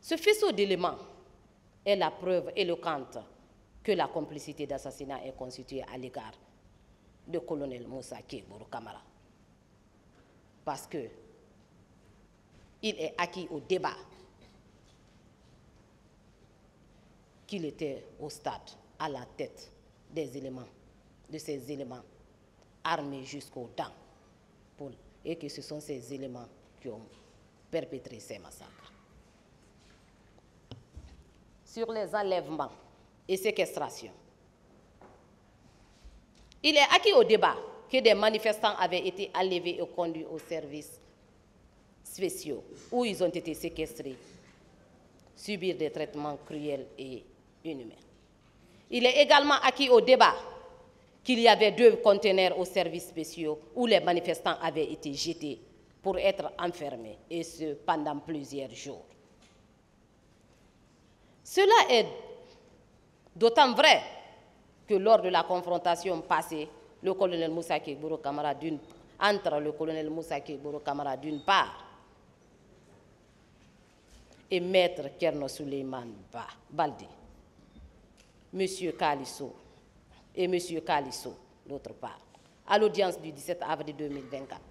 Ce faisceau d'éléments est la preuve éloquente que la complicité d'assassinat est constituée à l'égard du colonel Moussa Kébourou Kamara. Parce qu'il est acquis au débat qu'il était au stade à la tête des éléments, de ces éléments armés jusqu'aux dents, et que ce sont ces éléments qui ont perpétré ces massacres. Sur les enlèvements et séquestrations, il est acquis au débat que des manifestants avaient été enlevés et conduits aux services spéciaux où ils ont été séquestrés, subir des traitements cruels et inhumains. Il est également acquis au débat qu'il y avait 2 conteneurs aux services spéciaux où les manifestants avaient été jetés pour être enfermés, et ce pendant plusieurs jours. Cela est d'autant vrai que lors de la confrontation passée, le colonel Moussa Kébourou Kamara entre le colonel Moussa Kébourou Kamara d'une part et maître Kerno Souleymane Baldé, M. Kalisso et M. Kalisso d'autre part, à l'audience du 17 avril 2024.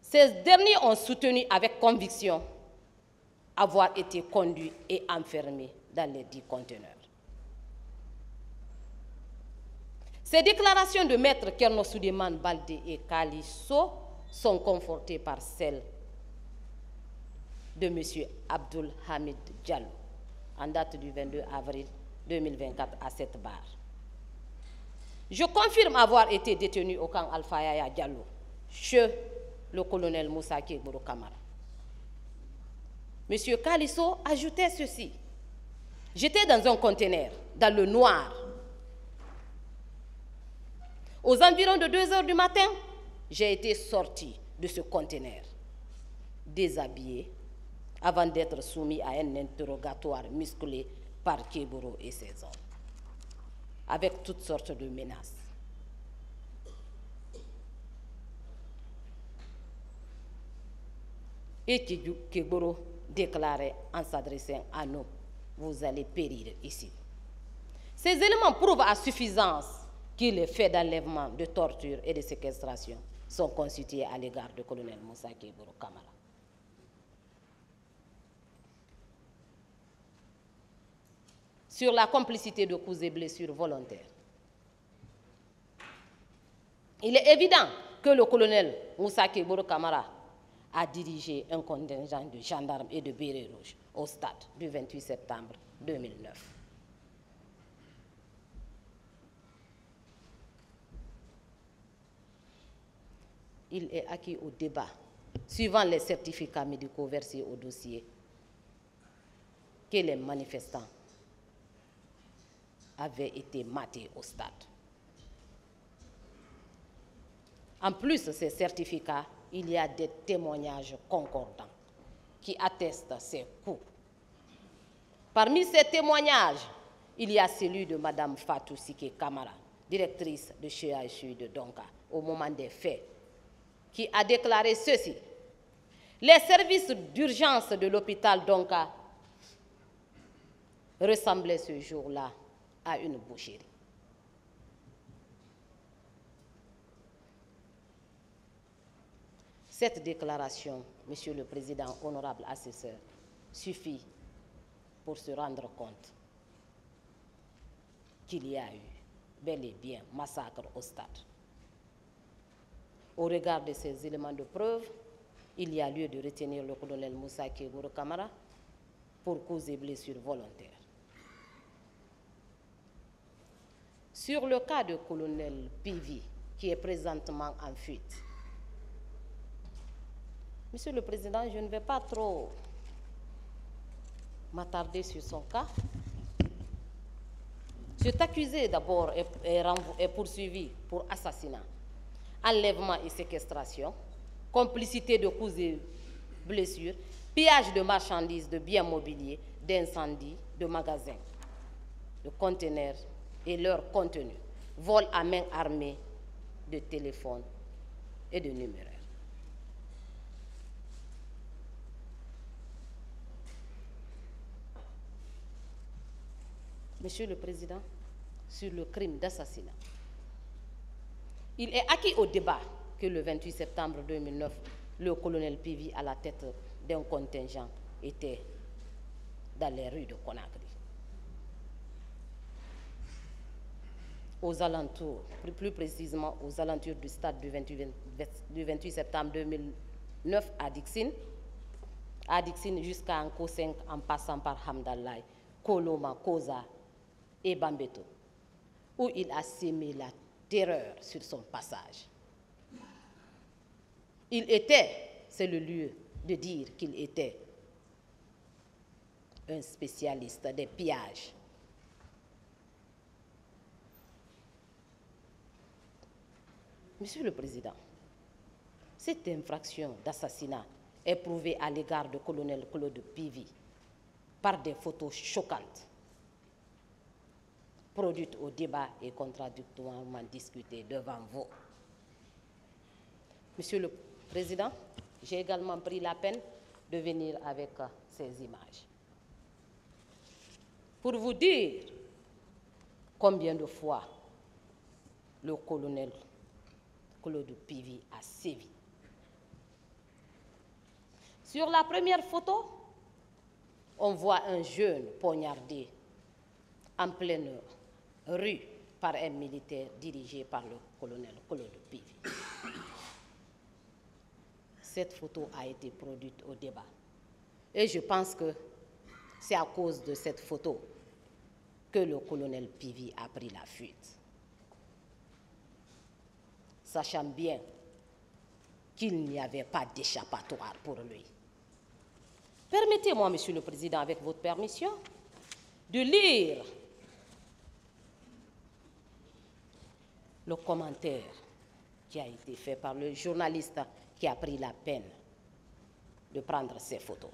Ces derniers ont soutenu avec conviction avoir été conduits et enfermés dans les 10 conteneurs. Ces déclarations de maître Kerno Souleymane Baldé et Kalisso sont confortées par celles de M. Abdul Hamid Diallo, en date du 22 avril 2024 à cette barre. Je confirme avoir été détenu au camp Alpha Yaya Diallo, chez le colonel Moussa Kébourou Kamara. M. Kalisso ajoutait ceci: j'étais dans un conteneur, dans le noir. Aux environs de 2 heures du matin, j'ai été sorti de ce conteneur, déshabillé, avant d'être soumis à un interrogatoire musclé par Kébourou et ses hommes, avec toutes sortes de menaces. Et Kébourou déclarait en s'adressant à nous: vous allez périr ici. Ces éléments prouvent à suffisance que les faits d'enlèvement, de torture et de séquestration sont constitués à l'égard du colonel Moussa Kébourou Kamara. Sur la complicité de coups et blessures volontaires, il est évident que le colonel Moussa Kébourou Kamara a dirigé un contingent de gendarmes et de bérets rouges au stade du 28 septembre 2009. Il est acquis au débat, suivant les certificats médicaux versés au dossier, que les manifestants avaient été matés au stade. En plus de ces certificats, il y a des témoignages concordants qui attestent ces coups. Parmi ces témoignages, il y a celui de Mme Fatou Sike Kamara, directrice de CHU de Donka, au moment des faits, qui a déclaré ceci: les services d'urgence de l'hôpital Donka ressemblaient ce jour-là à une boucherie. Cette déclaration, Monsieur le Président, honorable assesseur, suffit pour se rendre compte qu'il y a eu bel et bien massacre au stade. Au regard de ces éléments de preuve, il y a lieu de retenir le colonel Moussa Kébourou Kamara pour causes et blessures volontaires. Sur le cas du colonel Pivi, qui est présentement en fuite, Monsieur le Président, je ne vais pas trop m'attarder sur son cas. Cet accusé d'abord est poursuivi pour assassinat, enlèvement et séquestration, complicité de coups et blessures, pillage de marchandises, de biens mobiliers, d'incendie, de magasins, de conteneurs et leur contenu, vol à main armée de téléphones et de numéraires. Monsieur le Président, sur le crime d'assassinat. Il est acquis au débat que le 28 septembre 2009, le colonel Pivi, à la tête d'un contingent, était dans les rues de Conakry. Aux alentours, plus précisément aux alentours du stade du 28 septembre 2009 à Dixine jusqu'à Anko 5 en passant par Hamdallah, Koloma, Koza et Bambeto, où il a sémé la terreur sur son passage. Il était, c'est le lieu de dire qu'il était un spécialiste des pillages. Monsieur le Président, cette infraction d'assassinat est prouvée à l'égard du colonel Claude Pivi par des photos choquantes, produites au débat et contradictoirement discutées devant vous. Monsieur le Président, j'ai également pris la peine de venir avec ces images pour vous dire combien de fois le colonel Claude Pivi a sévi. Sur la première photo, on voit un jeune poignardé en pleine rue par un militaire dirigé par le colonel Claude Pivi. Cette photo a été produite au débat. Et je pense que c'est à cause de cette photo que le colonel Pivi a pris la fuite, sachant bien qu'il n'y avait pas d'échappatoire pour lui. Permettez-moi, Monsieur le Président, avec votre permission, de lire le commentaire qui a été fait par le journaliste qui a pris la peine de prendre ces photos.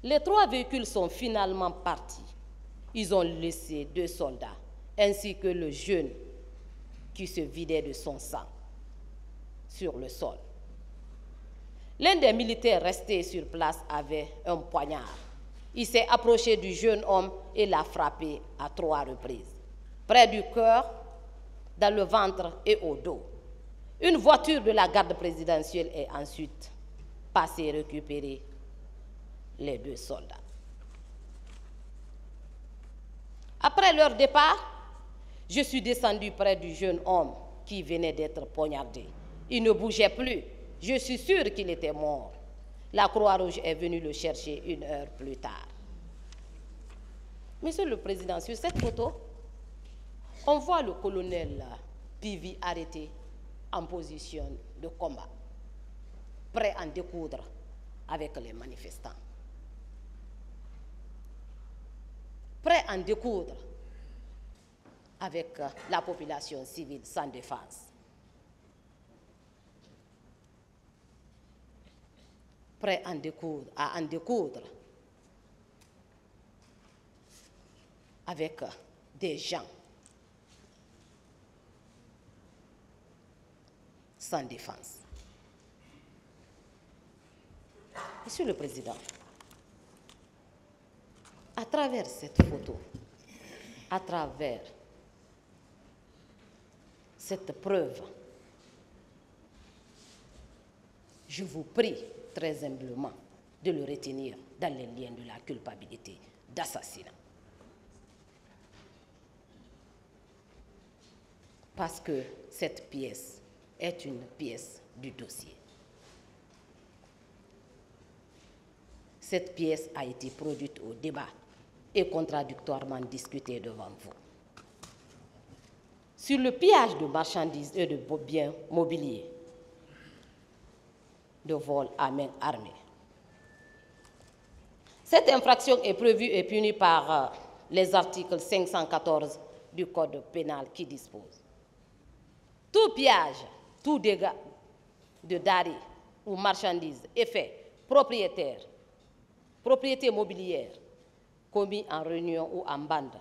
Les 3 véhicules sont finalement partis. Ils ont laissé 2 soldats, ainsi que le jeune qui se vidait de son sang sur le sol. L'un des militaires restés sur place avait un poignard. Il s'est approché du jeune homme et l'a frappé à 3 reprises, près du cœur, dans le ventre et au dos. Une voiture de la garde présidentielle est ensuite passée récupérer les 2 soldats. Après leur départ, je suis descendu près du jeune homme qui venait d'être poignardé. Il ne bougeait plus. Je suis sûr qu'il était mort. La Croix-Rouge est venue le chercher 1 heure plus tard. Monsieur le Président, sur cette photo, on voit le colonel Pivi arrêté en position de combat, prêt à en découdre avec les manifestants. Prêt à en découdre avec la population civile sans défense. Prêt à en découdre avec des gens sans défense. Monsieur le Président, à travers cette photo, à travers cette preuve, je vous prie très humblement de le retenir dans les liens de la culpabilité d'assassinat. Parce que cette pièce est une pièce du dossier. Cette pièce a été produite au débat et contradictoirement discutée devant vous. Sur le pillage de marchandises et de biens mobiliers, de vol à main armée. Cette infraction est prévue et punie par les articles 514 du Code pénal qui dispose: tout pillage, tout dégât de denrées ou marchandises, effet, propriété mobilière, commis en réunion ou en bande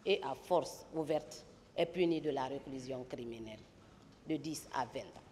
et à force ouverte, est puni de la réclusion criminelle de 10 à 20 ans.